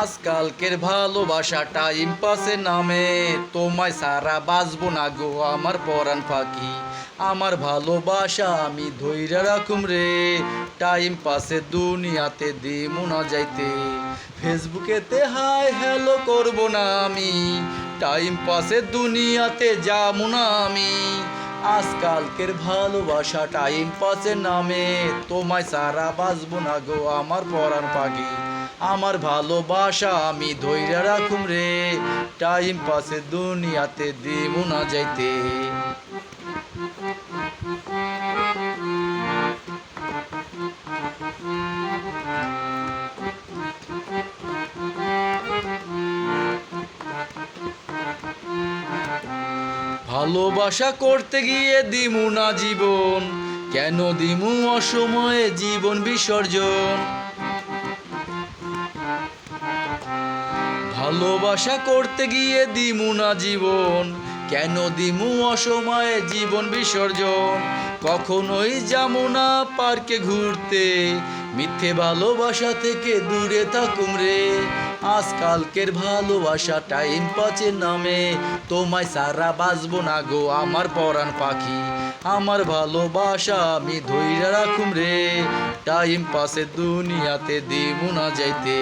আজকালকের ভালোবাসা টাইম পাসের নামে, তোমায় সারা বাঁচবো না গো আমার পরাণ পাখি। আমার ভালোবাসা আমি ধইরা রাখুম রে, টাইম পাসের দুনিয়াতে দিমু না যাইতে। ফেসবুকেতে হাই হ্যালো করবো না আমি, টাইম পাসের দুনিয়াতে যাবো না আমি। আজকালকের ভালোবাসা টাইম পাসের নামে, তোমায় সারা বাঁচবো না গো আমার পরাণ পাখি। আমার ভালোবাসা আমি ধইরা রাখুম রে, টাইম পাসের দুনিয়াতে দিমু না যাইতে। ভালোবাসা করতে গিয়ে দিমু না জীবন, কেন দিমু অসময়ে জীবন বিসর্জন। ভালোবাসা করতে গিয়ে দিমু না জীবন, কেন দিমু অসময়ে জীবন বিসর্জন। কখনোই যাবো না পার্কে ঘুরতে, মিথ্যে ভালোবাসা থেকে দূরে থাকুম রে। আজকালকের ভালোবাসা টাইম পাসের নামে, তোমায় সারা বাঁচবো না গো আমার পরাণ পাখি। আমার ভালোবাসা আমি ধইরা রাখুম রে, টাইম পাসের দুনিয়াতে দিমু না যাইতে।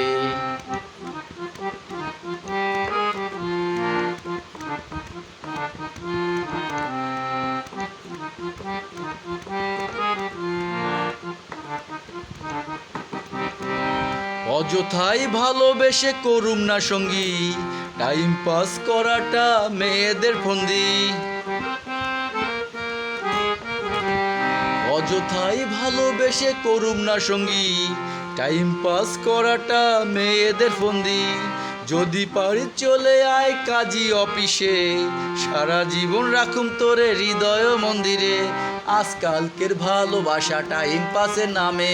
অযথাই ভালোবেসে করুম না সঙ্গী, টাইম পাস করাটা মেয়েদের ফন্দি। অযথাই ভালোবেসে করুম না সঙ্গী, টাইম পাস করাটা মেয়েদের ফন্দি। যদি পারি চলে আয় কাজী অফিসে, সারা জীবন রাখুম তোরে হৃদয় মন্দিরে। আজকালকের ভালোবাসা টাইম পাসের নামে,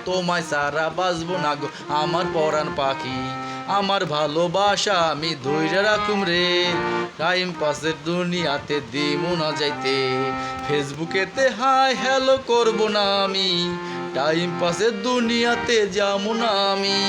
তোমায় সারা বাঁচবো না গো আমার পরাণ পাখি। আমার ভালোবাসা আমি ধইরা রাখুম রে, টাইম পাসের দুনিয়াতে দিমু না যাইতে। ফেসবুকেতে হাই হ্যালো করবো না আমি, টাইম পাসের দুনিয়াতে যাবো না আমি।